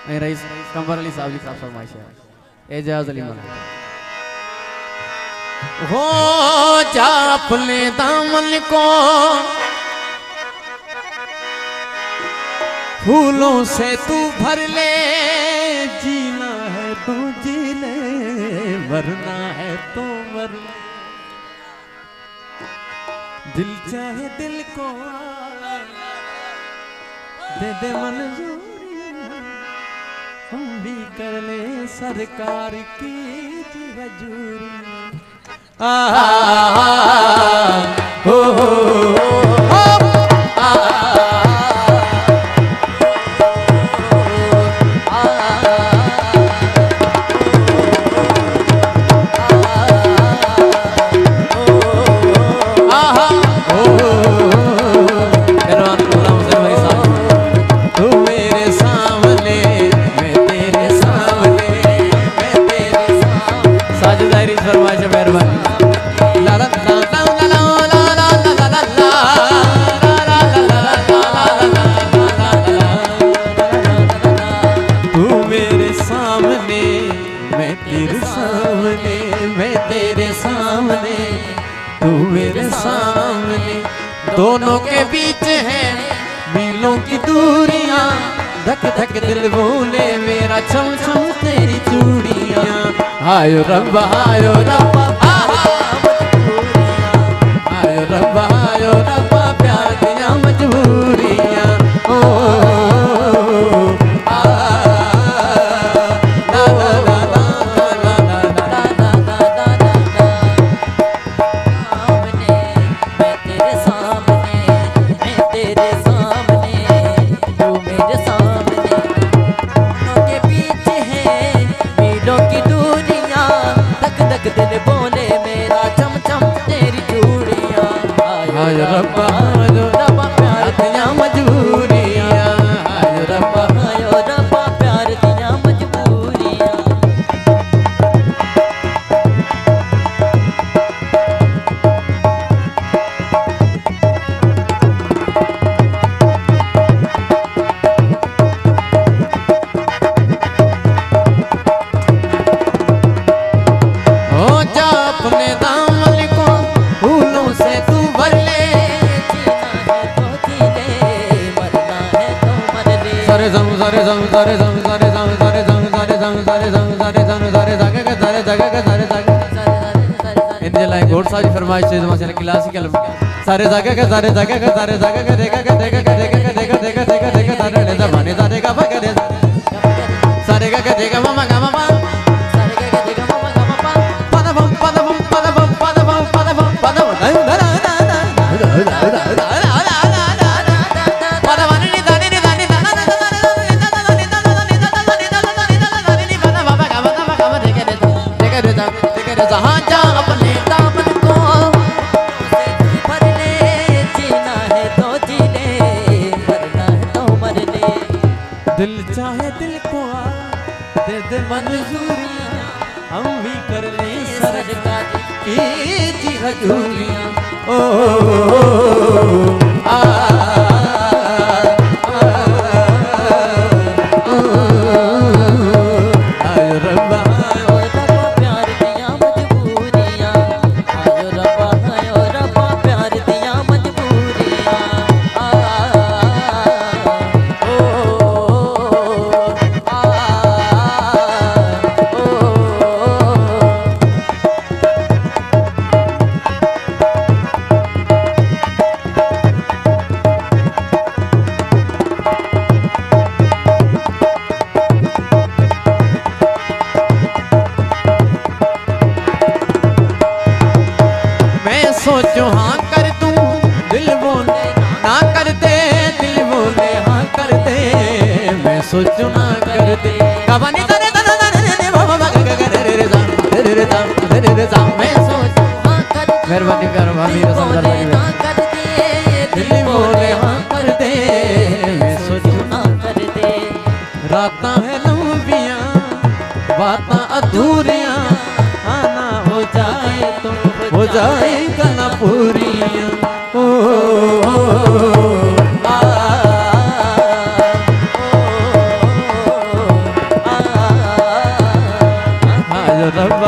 Rice Kanwar Ali साहब की खास फरमाइश है एजाज अली मौला। हो जा अपने दामन को फूलों से तू भर ले, जीना है तो जी ले, मरना है तो मर। दिल चाहे दिल को दे दे मंजूरी, हम भी कर ले सरकार की हजूरी। हो दोनों के बीच है मीलों की दूरियां, धक धक दिल बोले मेरा छम छम तेरी चूड़ियां। आयो रब्बा आयो रब्बा आयो रब्बा आयो रब्बा प्यार दिया मजबूरियां। ओ सारी फरमाइश से माशाल्लाह क्लासिकल सारे जगह के सारे जगह के सारे जगह के देखा के देखा के देखा के देखा देखा देखा देखा सारे ने जमाने सारे का पकड़े सारे का देखा मामा का मामा सारे का देखा मामा का मामा पदा बम पदा बम पदा बम पदा बम पदा बम पदा बम दिल चाहे दिल को दे दे मंजूरियां, हम भी कर ले सरकार की हजूरियां। ओ सोचो हाँ कर दूं दिल बोले ना कर दे, दिल बोले हाँ कर दे, मैं सोचूं ना कर दे। कवानी तने तने तने ने बाबा बाबा रे रे दा रे रे दा रे रे दा मैं सोचूं हाँ कर दे, मेहरबानी कर भाभी रसम कर लगी ना कर दे, दिल बोले हाँ कर दे, मैं सोचूं ना कर दे। रातां है लंबियां बातां अधूरियां, आना हो जाए तो हो जाएगा ना पूरियां। रब्बा